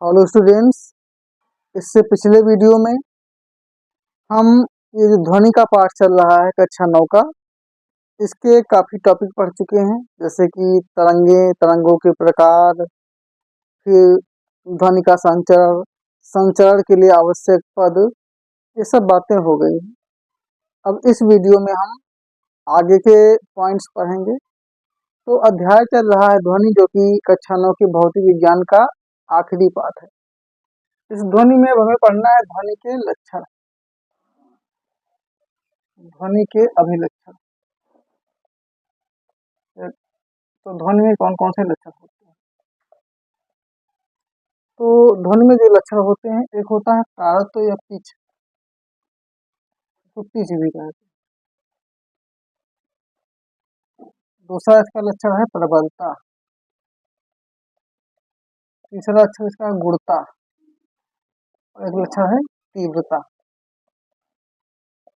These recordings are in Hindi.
Hello students. इससे पिछले वीडियो में हम ये जो ध्वनि का पाठ चल रहा है कक्षा 9 का, इसके काफ़ी टॉपिक पढ़ चुके हैं, जैसे कि तरंगों के प्रकार, फिर ध्वनि का संचरण, संचरण के लिए आवश्यक पद, ये सब बातें हो गई। अब इस वीडियो में हम आगे के पॉइंट्स पढ़ेंगे। तो अध्याय चल रहा है ध्वनि, जो कि कक्षा 9 के भौतिक विज्ञान का आखिरी पाठ है। इस ध्वनि में हमें पढ़ना है ध्वनि के लक्षण, ध्वनि के अभिलक्षण। तो ध्वनि में कौन कौन से लक्षण होते हैं? तो ध्वनि में जो लक्षण होते हैं, एक होता है तारत्व या पिच, तो पिच भी कहते हैं। दूसरा इसका लक्षण है प्रबलता। तीसरा लक्षण इसका गुणता, और एक लक्षण है तीव्रता।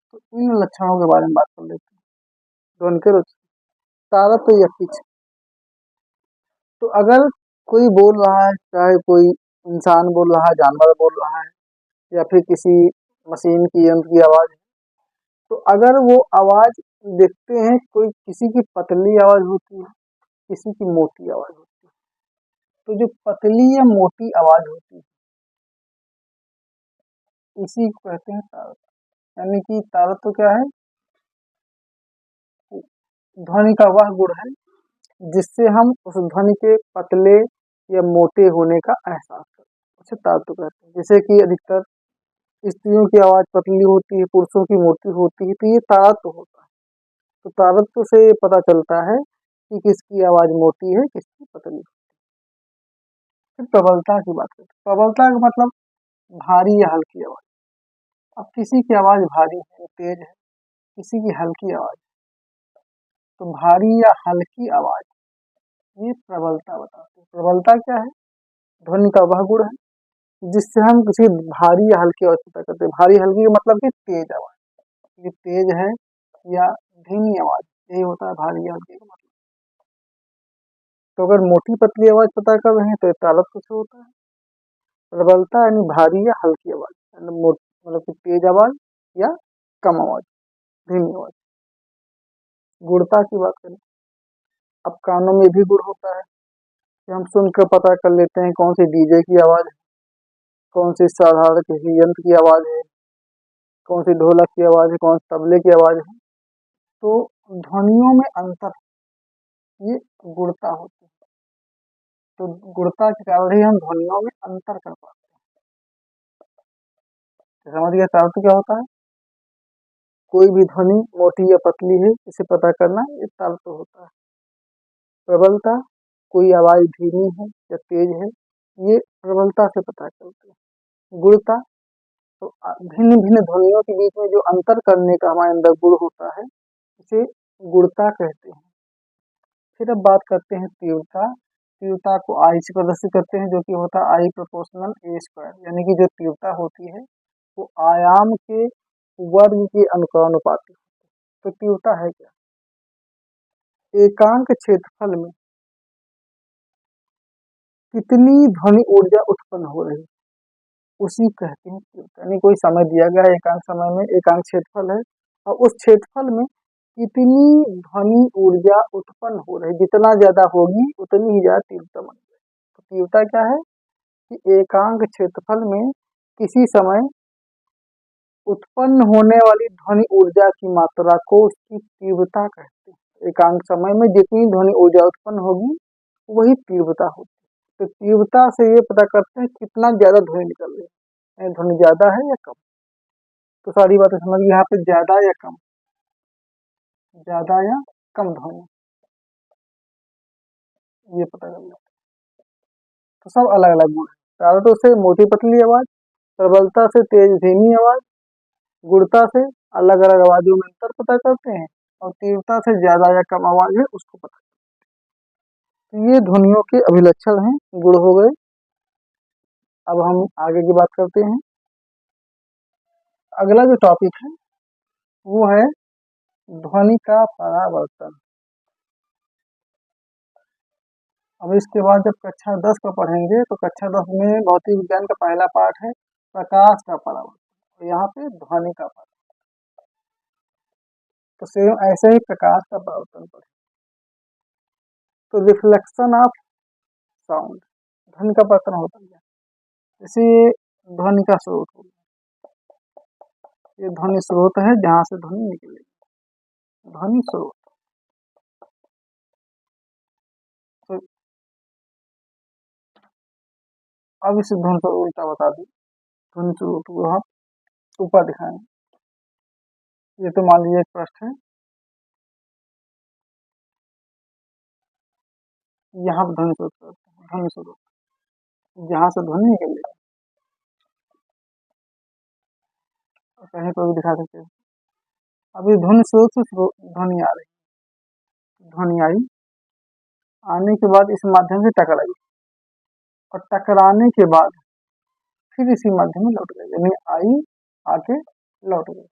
तो इन लक्षणों के बारे में बात कर लेते हैं। ध्वनि के लक्षण, तारत्व या पिच। तो अगर कोई बोल रहा है, चाहे कोई इंसान बोल रहा है, जानवर बोल रहा है, या फिर किसी मशीन की यंत्र की आवाज है, तो अगर वो आवाज देखते हैं, कोई किसी की पतली आवाज होती है, किसी की मोटी आवाज होती है, तो जो पतली या मोटी आवाज होती है इसी को कहते हैं तारत्व। यानी कि तारत्व क्या है? ध्वनि का वह गुण है जिससे हम उस ध्वनि के पतले या मोटे होने का एहसास करते हैं, उसे तारत्व कहते हैं। जैसे कि अधिकतर स्त्रियों की आवाज पतली होती है, पुरुषों की मोटी होती है, तो ये तारत्व होता है। तो तारत्व से ये पता चलता है कि किसकी आवाज मोटी है, किसकी पतली। फिर प्रबलता की बात करते हैं। प्रबलता का मतलब भारी या हल्की आवाज। अब किसी की आवाज भारी है, तेज है, किसी की हल्की आवाज, तो भारी या हल्की आवाज, ये प्रबलता बताती है। प्रबलता क्या है? ध्वनि का वह गुण है जिससे हम किसी भारी या हल्की आवाज पता करते हैं। भारी हल्की का मतलब कि तेज आवाज, ये तेज है या धीमी आवाज, यही होता है भारी या हल्की का मतलब। तो अगर मोटी पतली आवाज पता कर रहे हैं तो तारत्व से होता है। प्रबलता यानी भारी या हल्की आवाज, मतलब कि तेज आवाज या कम आवाज, धीमी आवाज। गुणता की बात करें, अब कानों में भी गुण होता है कि हम सुनकर पता कर लेते हैं कौन सी डीजे की आवाज है, कौन सी साधारण किसी यंत्र की आवाज है, कौन सी ढोलक की आवाज है, कौन सी तबले की आवाज है। तो ध्वनियों में अंतर, ये गुणता होती है। तो गुणता के कारण ही हम ध्वनियों में अंतर कर पाते हैं। समझ गया तारत्व क्या होता है? कोई भी ध्वनि मोटी या पतली है, इसे पता करना, ये तारत्व होता है। प्रबलता, कोई आवाज धीमी है या तेज है, ये प्रबलता से पता चलता है। गुणता, तो भिन्न भिन्न ध्वनियों के बीच में जो अंतर करने का हमारे अंदर गुण होता है, इसे गुणता कहते हैं। फिर अब बात करते हैं तीव्रता। तीव्रता को आई से प्रदर्शित करते हैं, जो कि होता है आई प्रोपोर्शनल ए स्क्वायर। यानी कि जो तीव्रता होती है वो आयाम के वर्ग के अनुपाती है। तो तीव्रता है क्या? एकांक क्षेत्रफल में कितनी ध्वनि ऊर्जा उत्पन्न हो रही है, उसी कहते हैं तीव्रता। यानी कोई समय दिया गया है, एकांक समय में एकांक क्षेत्रफल है, और उस क्षेत्रफल में कितनी ध्वनि ऊर्जा उत्पन्न हो रही है, जितना ज्यादा होगी उतनी ही ज्यादा तीव्रता बन जाएगी। तो तीव्रता क्या है कि एकांक क्षेत्रफल में किसी समय उत्पन्न होने वाली ध्वनि ऊर्जा की मात्रा को उसकी तीव्रता कहते हैं। एकांक समय में जितनी ध्वनि ऊर्जा उत्पन्न होगी वही तीव्रता होती है। तो तीव्रता से ये पता करते हैं कितना ज्यादा ध्वनि निकल रही है, ध्वनि ज्यादा है या कम। तो सारी बातें समझ गए यहाँ पे, ज्यादा या कम, ज्यादा या कम ध्वनि, ये पता कर लिया। तो सब अलग अलग गुण है। तारत्व से मोटी पतली आवाज, प्रबलता से तेज धीमी आवाज, गुणता से अलग अलग आवाजों में अंतर पता करते हैं, और तीव्रता से ज्यादा या कम आवाज है उसको पता करते हैं। तो ये ध्वनियों के अभिलक्षण हैं, गुण हो गए। अब हम आगे की बात करते हैं। अगला जो टॉपिक है वो है ध्वनि का परावर्तन। अब इसके बाद जब कक्षा 10 का पढ़ेंगे तो कक्षा 10 में भौतिक विज्ञान का पहला पाठ है प्रकाश का परावर्तन, तो यहाँ पे ध्वनि का परावर्तन। तो सेम ऐसे ही प्रकाश का परावर्तन पढ़े। तो रिफ्लेक्शन ऑफ साउंड, ध्वनि का परावर्तन होता है जैसे ये ध्वनि का स्रोत हो गया, ये ध्वनि स्रोत है जहाँ से ध्वनि निकलेगी, ध्वनि स्रोत। तो अब इस ध्वनि को उल्टा बता दी, ध्वनि स्रोत को आप ऊपर दिखाएं। ये तो मान लीजिए एक पृष्ठ है, यहाँ पर ध्वनि स्रोत करते हैं, ध्वनि स्रोत जहाँ से ध्वनि निकलेगी, कहीं पर भी दिखा सकते हैं। अभी ध्वनि स्रोत से ध्वनि आ रही, ध्वनि आई, आने के बाद इस माध्यम से टकराई और टकराने के बाद फिर इसी माध्यम में लौट गई, यानी आई आके लौट गई।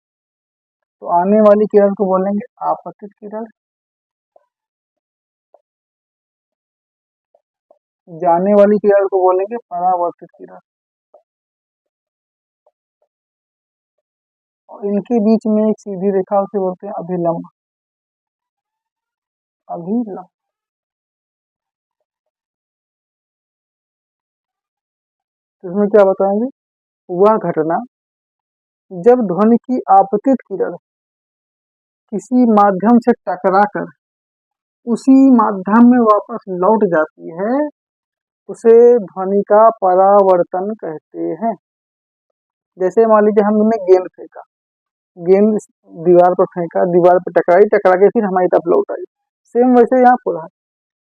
तो आने वाली किरण को बोलेंगे आपतित किरण, जाने वाली किरण को बोलेंगे परावर्तित किरण, और इनके बीच में एक सीधी रेखा उसे बोलते हैं अभिलंब, अभिलंब। तो इसमें क्या बताएंगे, वह घटना जब ध्वनि की आपतित किरण किसी माध्यम से टकराकर उसी माध्यम में वापस लौट जाती है, उसे ध्वनि का परावर्तन कहते हैं। जैसे मान लीजिए हमने गेंद फेंका, गेंद दीवार पर फेंका, दीवार पर टकराई, टकरा के फिर हमारी तरफ लौट आई। सेम वैसे यहाँ हो रहा है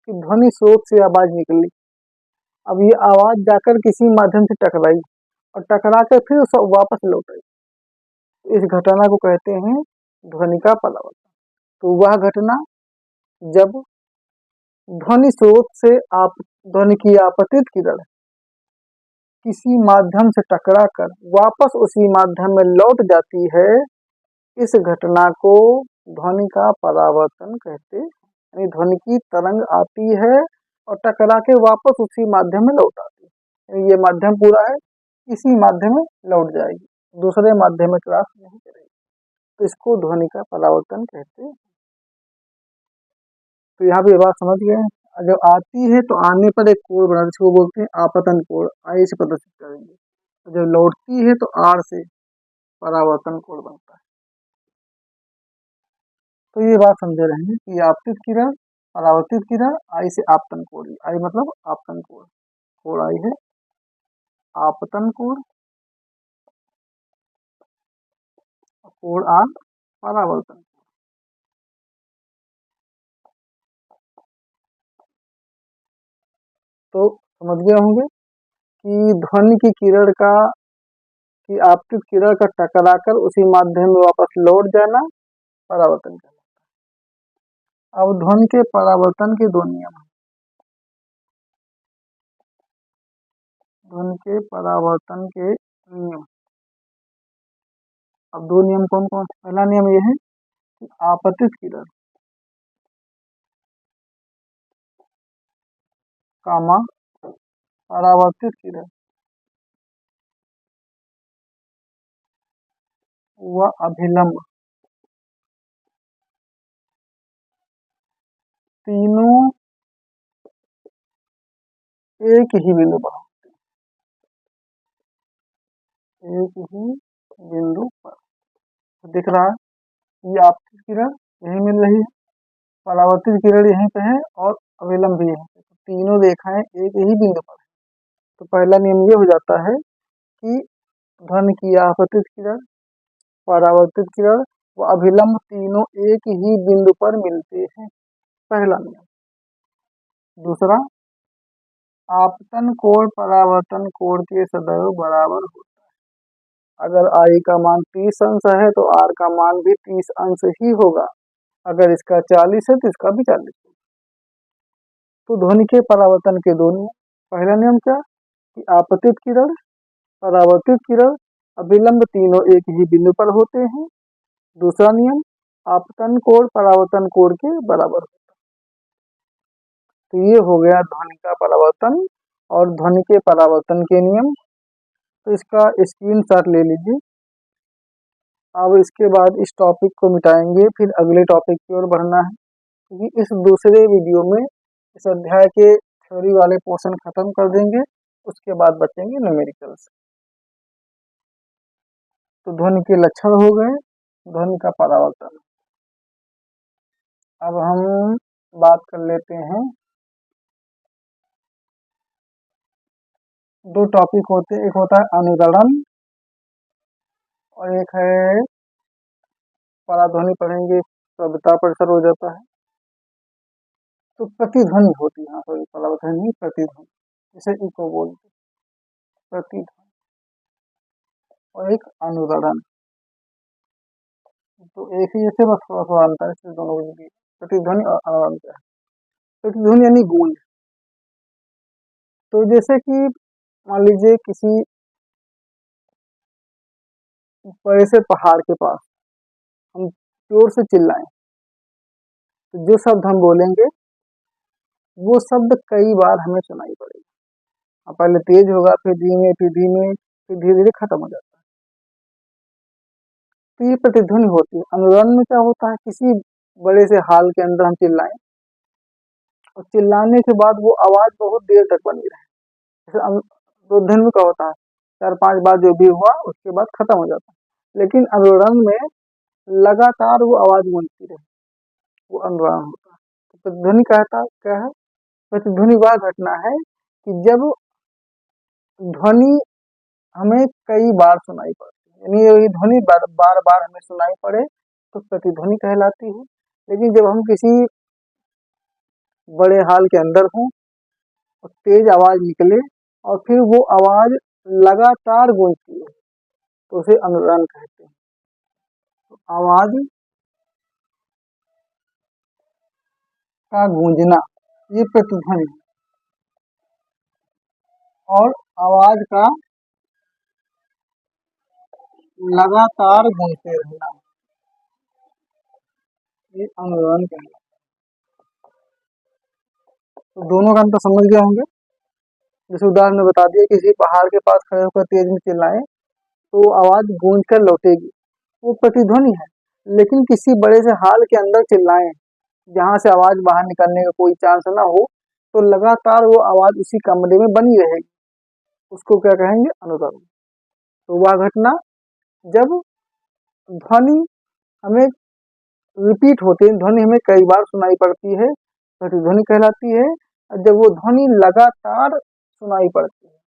कि ध्वनि स्रोत से आवाज निकली, अब ये आवाज जाकर किसी माध्यम से टकराई और टकरा कर फिर वापस लौट आई, इस घटना को कहते हैं ध्वनि का परावर्तन। तो वह घटना जब ध्वनि स्रोत से आप ध्वनि की आपतित किरण किसी माध्यम से टकराकर वापस उसी माध्यम में लौट जाती है, इस घटना को ध्वनि का परावर्तन कहते हैं। यानी ध्वनि की तरंग आती है और टकरा के वापस उसी माध्यम में लौट आती है, ये माध्यम पूरा है, इसी माध्यम में लौट जाएगी, दूसरे माध्यम में क्रॉस नहीं करेगी, तो इसको ध्वनि का परावर्तन कहते हैं। तो यहाँ पे बात समझ गए। जब आती है तो आने पर एक कोण बना, जिसको बोलते हैं आपतन कोण, आई से प्रदर्शित करेंगे। जब लौटती है तो आर से परावर्तन कोण बनता है। तो ये बात समझे रहेंगे कि आपतित किरण, परावर्तित किरण, आई से आपतन कोण, आई मतलब आपतन कोण, कोण आई है आपतन कोण, कोण आर परावर्तन। तो समझ गए होंगे कि ध्वनि की किरण का, कि आपतित किरण का टकराकर उसी माध्यम में वापस लौट जाना परावर्तन कहलाता है। अब ध्वनि के परावर्तन के दो नियम हैं, ध्वनि के परावर्तन के नियम। अब दो नियम कौन कौन से, पहला नियम यह है कि आपतित किरण कामा परावर्तित किरण व अभिलंब, तीनों एक ही बिंदु पर, एक ही बिंदु पर दिख रहा है। ये आपतित किरण यही मिल रही है, परावर्तित किरण यहीं पे है और अभिलंब भी यहीं पे, तो तीनों रेखाएं एक ही बिंदु पर है। तो पहला नियम ये हो जाता है कि ध्वनि की आपतित किरण, परावर्तित किरण व अभिलंब तीनों एक ही बिंदु पर मिलते हैं, पहला नियम। दूसरा, आपतन कोण परावर्तन कोण के सदैव बराबर होता है। अगर आई का मान 30 अंश है तो आर का मान भी 30 अंश ही होगा, अगर इसका 40 है तो इसका भी 40 होगा। तो ध्वनि के परावर्तन के दो नियम, पहला नियम क्या कि आपतित किरण, परावर्तित किरण, अभिलंब तीनों एक ही बिंदु पर होते हैं। दूसरा नियम, आपतन कोण परावर्तन कोण के बराबर होता है। तो ये हो गया ध्वनि का परावर्तन और ध्वनि के परावर्तन के नियम। तो इसका स्क्रीनशॉट ले लीजिए। अब इसके बाद इस टॉपिक को मिटाएंगे, फिर अगले टॉपिक की ओर बढ़ना है, क्योंकि इस दूसरे वीडियो में इस अध्याय के थ्योरी वाले पोर्शन खत्म कर देंगे, उसके बाद बचेंगे न्यूमेरिकल्स। तो ध्वनि के लक्षण हो गए, ध्वनि का परावर्तन। अब हम बात कर लेते हैं, दो टॉपिक होते हैं, एक होता है अनुरणन और एक है पराध्वनि। पढ़ेंगे श्रव्यता परिसर हो जाता है। तो प्रतिध्वनि होती है, सॉरी पराध्वनि नहीं, प्रतिध्वनि, जैसे इको बोलते प्रतिध्वनि, और एक अनुरणन। तो एक ही जैसे, बस थोड़ा सा अंतर है दोनों के बीच। प्रतिध्वनि और अनुरणन क्या है? प्रतिध्वनि यानी गूंज। तो जैसे कि मान लीजिए किसी बड़े से पहाड़ के पास हम जोर से चिल्लाएं, तो जो शब्द हम बोलेंगे वो शब्द कई बार हमें सुनाई पड़ेगा। पहले तेज होगा, फिर धीमे, फिर धीमे, फिर धीरे धीरे खत्म हो जाता है। तो ये प्रतिध्वनि होती है। अनुरणन में क्या होता है, किसी बड़े से हॉल के अंदर हम चिल्लाएं और चिल्लाने के बाद वो आवाज बहुत देर तक बनी रहे। जैसे अनुध्वनि में क्या होता है, 4-5 बार जो भी हुआ उसके बाद खत्म हो जाता है। लेकिन अनुरणन में लगातार वो आवाज गूंजती रहे, वो अनुरणन होता है। तो प्रतिध्वनि कहता क्या है, प्रतिध्वनि वह घटना है कि जब ध्वनि हमें कई बार सुनाई पड़ती है, यानी यही ध्वनि बार बार हमें सुनाई पड़े तो प्रतिध्वनि कहलाती है। लेकिन जब हम किसी बड़े हॉल के अंदर हों और तेज आवाज निकले और फिर वो आवाज लगातार गूंजती है तो उसे अनुरणन कहते हैं। तो आवाज का गूंजना ये प्रतिध्वनि, और आवाज का लगातार गूंजते रहना ये अनुरणन कहलाता है। तो दोनों का अंतर समझ गए होंगे। जैसे उदाहरण में बता दिया, किसी पहाड़ के पास खड़े होकर तेज में चिल्लाएं तो आवाज गूंज कर लौटेगी, वो प्रतिध्वनि है। लेकिन किसी बड़े से हॉल के अंदर चिल्लाएं जहां से आवाज बाहर निकलने का कोई चांस ना हो, तो लगातार वो आवाज उसी कमरे में बनी रहेगी, उसको क्या कहेंगे, अनुरणन। तो वह घटना जब ध्वनि हमें रिपीट होती है, ध्वनि हमें कई बार सुनाई पड़ती है, प्रतिध्वनि कहलाती है। और जब वो ध्वनि लगातार सुनाई पड़ती है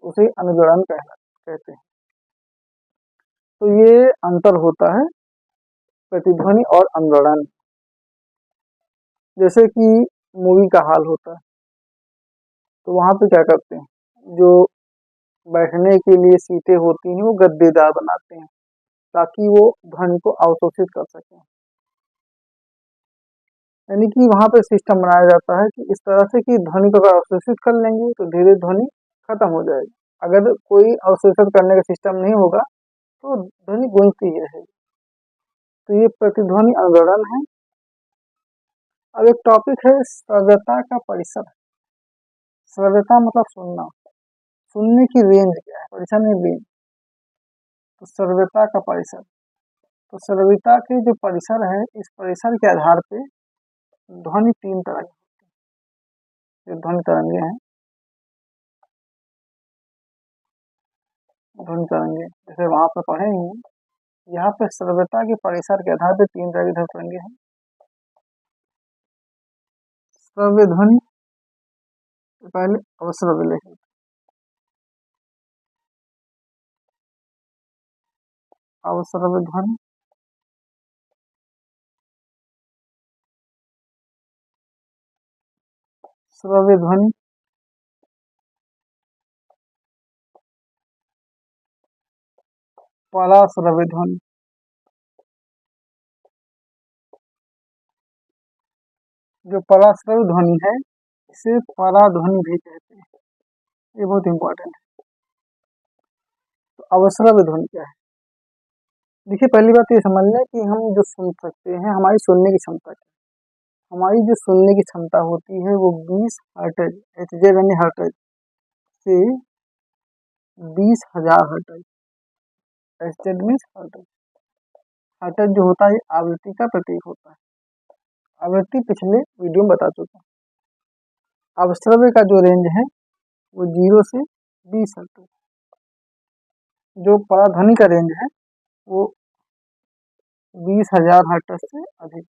उसे अनुरणन कहते हैं। तो ये अंतर होता है प्रतिध्वनि और अनुरणन। जैसे कि मूवी का हाल होता है, तो वहां पे क्या करते हैं, जो बैठने के लिए सीटें होती हैं वो गद्देदार बनाते हैं ताकि वो ध्वनि को अवशोषित कर सकें। यानी कि वहां पे सिस्टम बनाया जाता है कि इस तरह से कि ध्वनि को अगर अवशोषित कर लेंगे तो धीरे ध्वनि खत्म हो जाएगी। अगर कोई अवशोषित करने का सिस्टम नहीं होगा तो ध्वनि गूंजती ही रहेगी। तो ये प्रतिध्वनि अनुरणन है। अब एक टॉपिक है श्रव्यता का परिसर। श्रव्यता मतलब सुनना, सुनने की रेंज क्या है, परिसर में रेंज। तो श्रव्यता का परिसर, तो श्रव्यता के जो परिसर है, इस परिसर के आधार पे ध्वनि 3 तरह की होती है। जो ध्वनि तरंगे हैं, ध्वनि तरंगे जैसे वहां पर पढ़े ही, यहाँ पे श्रव्यता के परिसर के आधार पे 3 तरह की ध्वनि तरंगे हैं। श्रव्य ध्वनि, पहले अवश्रव्य लेखें, अवश्रव्य ध्वनि, श्रव्य ध्वनि, पराश्रव्य ध्वनि। जो पराश्रव्य ध्वनि है इसे पराध्वनि भी कहते हैं, ये बहुत इंपॉर्टेंट है। तो अवश्रव्य ध्वनि क्या है, देखिए पहली बात ये समझ लें कि हम जो सुन सकते हैं, हमारी सुनने की क्षमता क्या है। हमारी जो सुनने की क्षमता होती है वो 20 हर्ट्ज एचजेड यानी हर्ट्ज से 20,000 hertz. HZ means hertz. Hertz जो होता है आवृत्ति का प्रतीक होता है। आवृत्ति पिछले वीडियो में बता चुके हैं। अब श्रव्य का जो रेंज है वो 0 से 20 हर्ट्ज। जो पराध्वनि का रेंज है वो 20,000 हर्ट्ज से अधिक।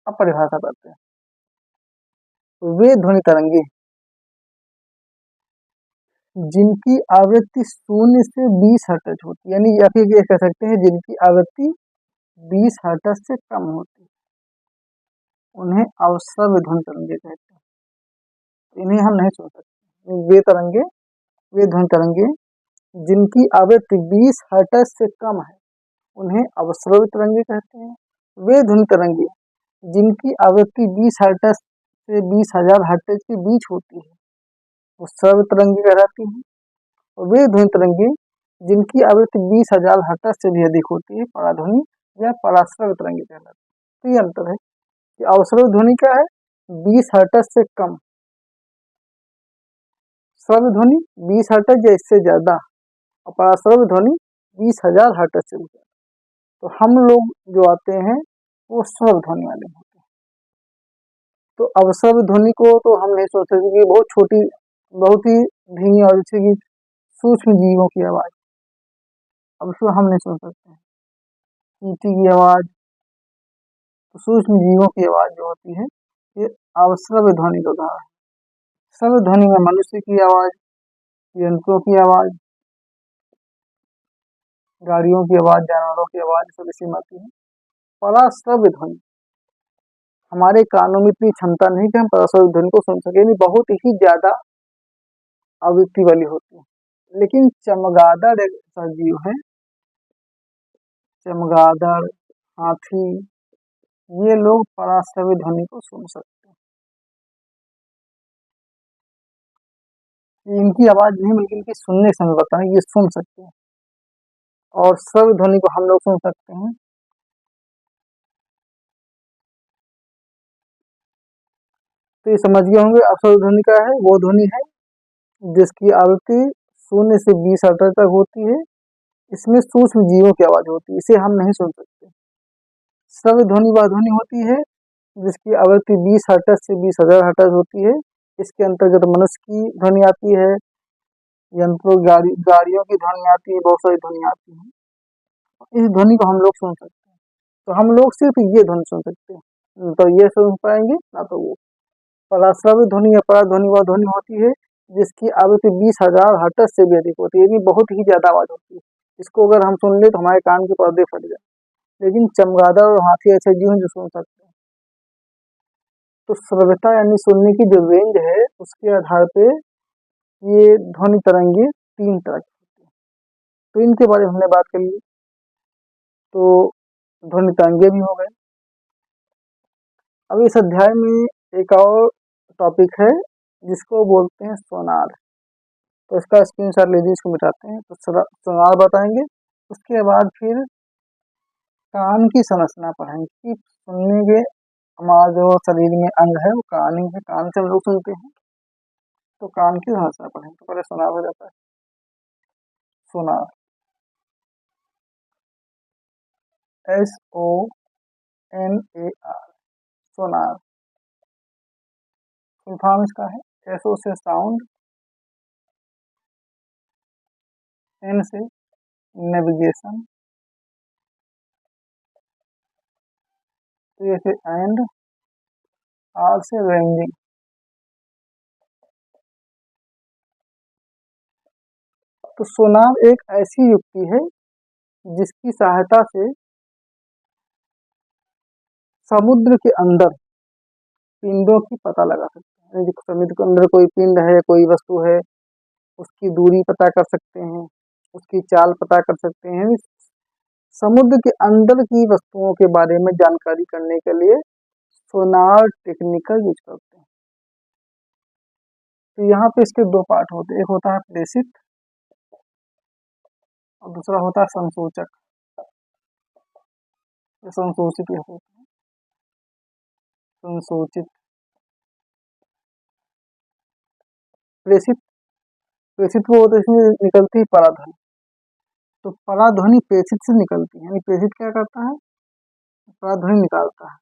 अब परिभाषा करते हैं। वे ध्वनि तरंगे जिनकी आवृत्ति 0 से 20 हर्ट्ज होती है, यानी या फिर ये कह सकते हैं जिनकी आवृत्ति 20 हर्ट्ज से कम होती है, उन्हें अवश्रव्य ध्वनि तरंगे कहते हैं। इन्हें हम नहीं सुन सकते। वे ध्वनि तरंगे जिनकी आवृत्ति 20 हर्ट्ज से कम है उन्हें अवश्रव्य तरंगे कहते हैं। वे ध्वनि तरंगे जिनकी आवृत्ति 20 हर्ट्ज से 20,000 हर्ट्ज के बीच होती है वो श्रव्य तरंगे कहलाती हैं। और वे ध्वनि तरंगे जिनकी आवृत्ति 20,000 हर्ट्ज से भी अधिक होती है पराध्वनि या पराश्रव्य तरंगे कहलाती है। तो ये अंतर है कि अवश्रव्य ध्वनि क्या है, 20 हर्ट्ज से कम। श्रव्य ध्वनि 20 हर्ट्ज या इससे ज्यादा और पराश्रव्य ध्वनि 20,000 हर्ट्ज से भी ज्यादा। तो हम लोग जो आते हैं वो श्रव्य ध्वनि वाले होते हैं। तो अवश्रव्य ध्वनि को तो हम नहीं सोच सकते कि बहुत छोटी, बहुत ही धीमी और जैसे कि सूक्ष्म जीवों की आवाज, अब उसको हम नहीं सुन सकते हैं। चींटी की आवाज, तो सूक्ष्म जीवों की आवाज जो होती है ये अवश्रव्य ध्वनि का उदाहरण है। श्रव्य ध्वनि में मनुष्य की आवाज, यंत्रों की आवाज, गाड़ियों की आवाज, जानवरों की आवाज सब इसी में आती है। पराश्रव्य ध्वनि हमारे कानों में इतनी क्षमता नहीं कि हम पराश्रव्य ध्वनि को सुन सके, नहीं बहुत ही ज्यादा आवृत्ति वाली होती है। लेकिन चमगादड़ एक ऐसा जीव है, चमगादड़, हाथी, ये लोग पराश्रव्य ध्वनि को सुन सकते हैं। इनकी आवाज नहीं बल्कि इनकी सुनने से हमें पता है ये सुन सकते हैं। और श्रव्य ध्वनि को हम लोग सुन सकते हैं। तो ये समझ गए होंगे अश्रव्य ध्वनि क्या है। वो ध्वनि है जिसकी आवृत्ति 0 से 20 हर्ट्ज तक होती है। इसमें सूक्ष्म जीवों की आवाज होती है, इसे हम नहीं सुन सकते। श्रव्य ध्वनि वह ध्वनि होती है जिसकी आवृत्ति 20 हर्ट्ज से 20,000 हर्ट्ज होती है। इसके अंतर्गत मनुष्य की ध्वनि आती है, यंत्रों गाड़ियों की ध्वनि आती है, बहुत सारी ध्वनि आती है। इस ध्वनि को हम लोग सुन सकते हैं। तो हम लोग सिर्फ ये ध्वनि सुन सकते हैं, तो ये सुन पाएंगे ना तो वो। पराश्रव्य ध्वनि या पराध्वनि वह ध्वनि होती है जिसकी आवृत्ति 20,000 हर्ट्ज से भी अधिक होती है, यानी बहुत ही ज्यादा आवाज होती है। इसको अगर हम सुन ले तो हमारे कान के पर्दे फट जाए। लेकिन चमगादड़ और हाथी ऐसे जीव हैं जो सुन सकते हैं। तो श्रव्यता यानी सुनने की जो रेंज है उसके आधार पे ये ध्वनि तरंगे 3 तरह की होती है। तो इनके बारे में हमने बात कर ली। तो ध्वनि तरंगे भी हो गए। अब इस अध्याय में एक और टॉपिक है जिसको बोलते हैं सोनार। तो इसका स्क्रीनशॉट लीजिए, इसको मिटाते हैं। तो सोनार बताएंगे, उसके बाद फिर कान की संरचना पढ़ेंगे कि सुनने के हमारा जो शरीर में अंग है वो कान ही है, कान से हम लोग सुनते हैं। तो कान की संरचना पढ़ेंगे। तो पहले सोनार हो जाता है। सोनार SONAR, सोनार फुल फॉर्म इसका है SO से साउंड, N से नेविगेशन, A से एंड, R से रेंजिंग। तो सोनार एक ऐसी युक्ति है जिसकी सहायता से समुद्र के अंदर पिंडों की पता लगा सकते हैं। समुद्र के अंदर कोई पिंड है, कोई वस्तु है, उसकी दूरी पता कर सकते हैं, उसकी चाल पता कर सकते हैं। समुद्र के अंदर की वस्तुओं के बारे में जानकारी करने के लिए सोनार टेक्निक का यूज करते हैं। तो यहाँ पे इसके 2 पार्ट होते हैं, एक होता है प्रेषित और दूसरा होता है संसूचक। ये संसूचित कहते हैं। संसूचित। प्रेषित। प्रेषित वो होता है इसमें निकलती है पराध्वनि। तो पराध्वनि प्रेषित से निकलती है, यानी प्रेषित क्या करता है, पराध्वनि निकालता है,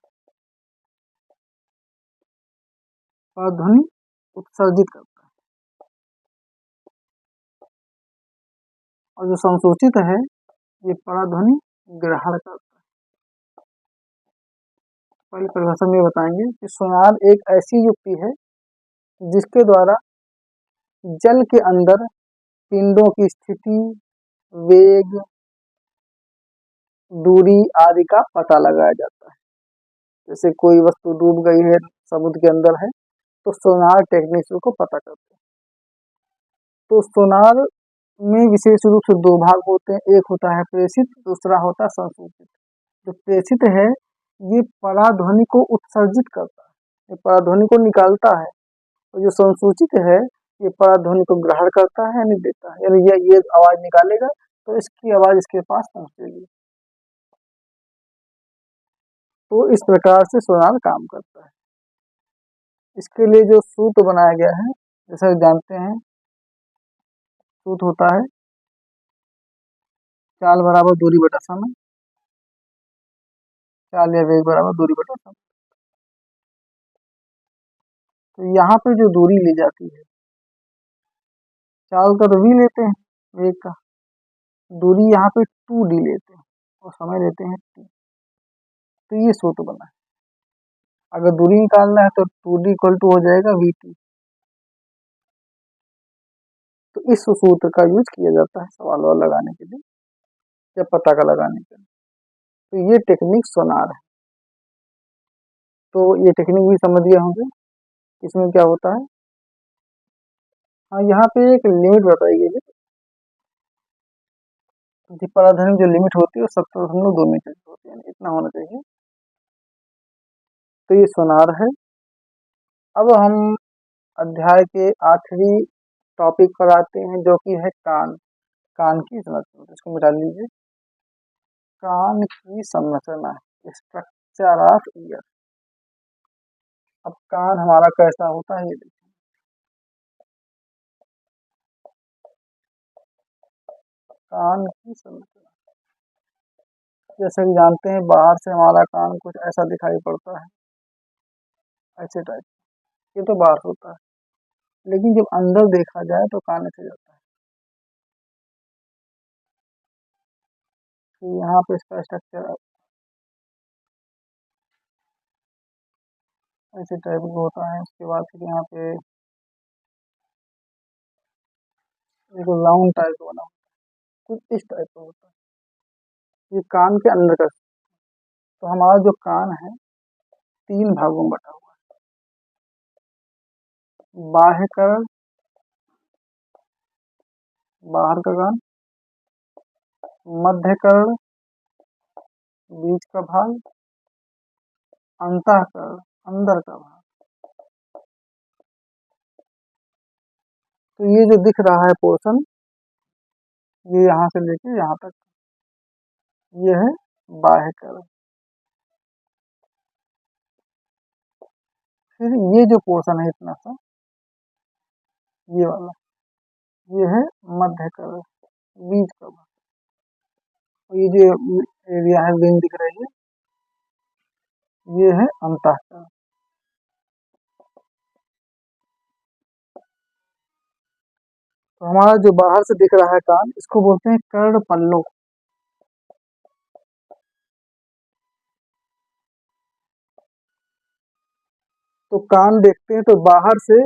पराध्वनि उत्सर्जित करता है। और जो संसूचित है ये पराध्वनि ग्रहण करता है। पहले परिभाषा में बताएंगे कि सोनार एक ऐसी युक्ति है जिसके द्वारा जल के अंदर पिंडों की स्थिति, वेग, दूरी आदि का पता लगाया जाता है। जैसे कोई वस्तु डूब गई है, समुद्र के अंदर है, तो सोनार टेक्निक से उसको पता करते हैं। तो सोनार में विशेष रूप से दो भाग होते हैं, एक होता है प्रेषित, दूसरा होता है संसूचित। जो प्रेषित है ये पराध्वनि को उत्सर्जित करता है, ये पराध्वनि को निकालता है। और जो संसूचित है ये पराध्वनि को ग्रहण करता है यानी देता है, यानी ये आवाज निकालेगा तो इसकी आवाज इसके पास पहुंचेगी। तो इस प्रकार से सोनार काम करता है। इसके लिए जो सूत्र बनाया गया है, जैसा जानते हैं सूत्र होता है चाल बराबर दूरी बटा समय, चाल या वेग बराबर दूरी बटा समय। तो यहाँ पे जो दूरी ली जाती है, चाल का तो v लेते हैं, वेग का, दूरी यहाँ पे 2d लेते हैं और समय लेते हैं t। तो ये सूत्र बना है। अगर दूरी निकालना है तो 2d इक्वल टू हो जाएगा vt। तो इस सूत्र का यूज किया जाता है सवाल वाल लगाने के लिए या पता का लगाने के लिए। तो ये टेक्निक सोनार है। तो ये टेक्निक भी समझ गए होंगे। इसमें क्या होता है, हाँ यहाँ पे एक लिमिट बताई गई है, पराध्वनि जो लिमिट होती है वो 70.2 मीटर होती है, इतना होना चाहिए। तो ये सोनार है। अब हम अध्याय के आखिरी टॉपिक पर आते हैं जो कि है कान। कान की संरचना, इसको मिटा लीजिए। कान की संरचना, स्ट्रक्चर ऑफ ईयर। अब कान हमारा कैसा होता है ये देखिए। कान की संरचना जैसे कि जानते हैं बाहर से हमारा कान कुछ ऐसा दिखाई पड़ता है, ऐसे टाइप, ये तो बाहर होता है। लेकिन जब अंदर देखा जाए तो कान ऐसे जाता है। तो यहाँ पे इसका स्ट्रक्चर ऐसे टाइप का होता है। उसके बाद फिर यहाँ पे एक राउंड टाइप का बना, कुछ इस टाइप का होता है। ये कान के अंदर का। तो हमारा जो कान है 3 भागों में बटा हुआ है। बाह्य कर्ण, बाहर का कान, मध्य कर्ण, बीच का भाग, अंतःकरण, अंदर का भाग। तो ये जो दिख रहा है पोर्शन, ये यहाँ से लेके यहाँ तक, ये है बाह्य कर्ण। फिर ये जो पोर्शन है इतना सा, ये वाला, ये है मध्य कर्ण, बीच का भाग। और ये जो एरिया है विंग दिख रही है, ये है अंतःकरण। तो हमारा जो बाहर से दिख रहा है कान, इसको बोलते हैं कर्ण पल्लो। तो कान देखते हैं तो बाहर से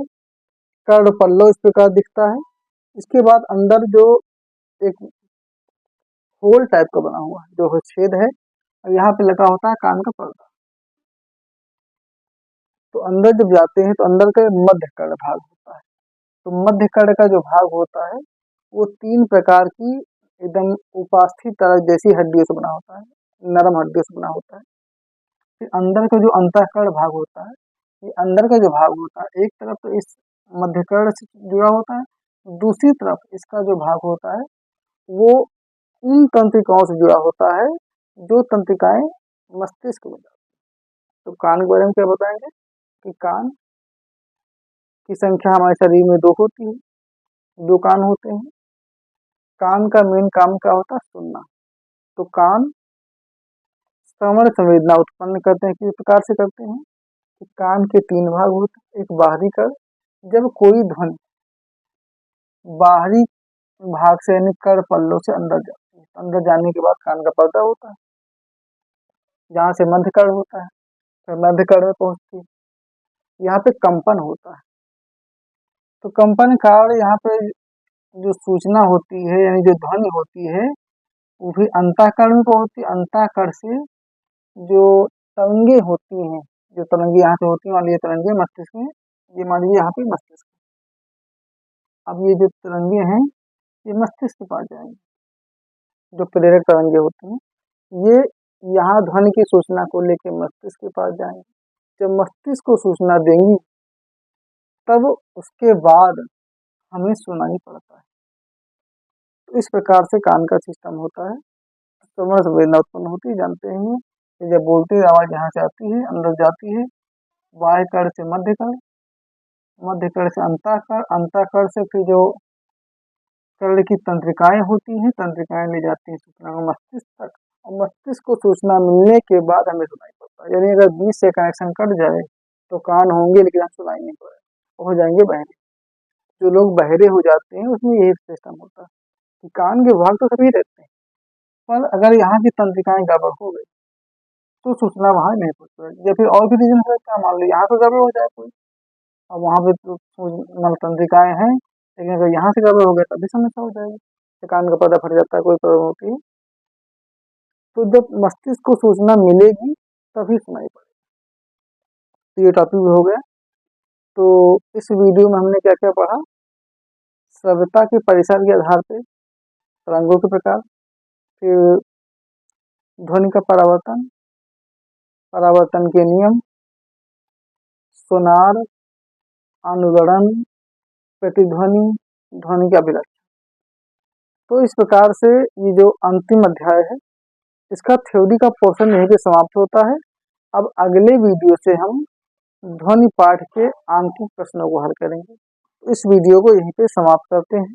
कर्ण पल्लो इस प्रकार दिखता है। इसके बाद अंदर जो एक होल टाइप का बना हुआ है, जो है छेद है, और यहाँ पे लगा होता है कान का पर्दा। तो अंदर जब जाते हैं तो अंदर का मध्य कर्ण भाग होता है। तो मध्य कर्ण का जो भाग होता है वो 3 प्रकार की एकदम उपास्थि तरह जैसी हड्डियों से बना होता है, नरम हड्डियों से बना होता है। फिर अंदर का जो अंतःकर्ण भाग होता है, ये अंदर का जो भाग होता है, एक तरफ तो इस मध्य कर्ण से जुड़ा होता है, दूसरी तरफ इसका जो भाग होता है वो उन तंत्रिकाओं से जुड़ा होता है जो तंत्रिकाएं मस्तिष्क में जाती है। तो कान के बारे में क्या बताएंगे कि कान की संख्या हमारे शरीर में 2 होती है, 2 कान होते हैं। कान का मेन काम क्या होता है? सुनना। तो कान श्रवण संवेदना उत्पन्न करते हैं, किस प्रकार से करते हैं कि कान के 3 भाग होते हैं। एक बाहरी कर्ण, जब कोई ध्वनि बाहरी भाग से यानी कर्ण पल्लों से अंदर जाती है, अंदर जाने के बाद कान का पर्दा होता है, जहाँ से मध्य कर्ण होता है, फिर मध्य कर्ण में पहुंचती है। यहाँ पे कंपन होता है। तो कंपन का कारण यहाँ पे जो सूचना होती है यानी जो ध्वनि होती है वो भी अंतःकरण में पहुंचती है। अंतःकरण से जो तरंगे होती हैं, जो तरंगे यहाँ से होती हैं, मान लीजिए तरंगे मस्तिष्क में, ये मान लीजिए यहाँ पे मस्तिष्क, अब ये जो तरंगे हैं ये मस्तिष्क के पास जाएंगे, जो प्रेरक तरंगे होती हैं ये यहाँ ध्वनि की सूचना को लेकर मस्तिष्क के पास जाएंगे। जब मस्तिष्क को सूचना देंगी तब उसके बाद हमें सुनाई पड़ता है। तो इस प्रकार से कान का सिस्टम होता है। श्रवण संवेदना उत्पन्न होती है, जानते हैं कि जब बोलते हैं आवाज यहाँ से आती है, अंदर जाती है, बाह्य कर्ण से मध्य कर्ण, मध्य कर्ण से अंतःकर्ण, अंतःकर्ण से फिर जो कर्ण की तंत्रिकाएं होती हैं, तंत्रिकाएं ले जाती हैं सूचना को मस्तिष्क तक, और मस्तिष्क को सूचना मिलने के बाद हमें सुनाई पड़ता है। यानी अगर बीच से कनेक्शन कट जाए तो कान होंगे लेकिन हम सुनाई नहीं पड़ेगा, हो जाएंगे बहरे। जो लोग बहरे हो जाते हैं उसमें यही सिस्टम होता है कि कान के भाग तो सभी रहते हैं, पर अगर यहाँ की तंत्रिकाएं गड़बड़ हो गई तो सूचना वहां नहीं पहुंच पाएगी। या फिर और भी रीजन हो सकता है, मान लो यहाँ पे गड़बड़ हो जाए कोई, अब वहां पे तो तंत्रिकाएं हैं लेकिन अगर यहाँ से गड़बड़ हो गया तभी समस्या हो जाएगी, तो कान का पर्दा फट जाता है, कोई प्रॉब्लम होती है। तो जब मस्तिष्क को सूचना मिलेगी तभी सुनाई पड़ेगी। तो ये टॉपिक हो गया। तो इस वीडियो में हमने क्या क्या पढ़ा? श्रव्यता के परिसर के आधार पर तरंगों के प्रकार, फिर ध्वनि का परावर्तन, परावर्तन के नियम, सोनार, अनुरणन, प्रतिध्वनि, ध्वनि का अभिलक्षण। तो इस प्रकार से ये जो अंतिम अध्याय है इसका थ्योरी का पोर्शन यहीं पे समाप्त होता है। अब अगले वीडियो से हम ध्वनि पाठ के आंकिक प्रश्नों को हल करेंगे। इस वीडियो को यहीं पे समाप्त करते हैं।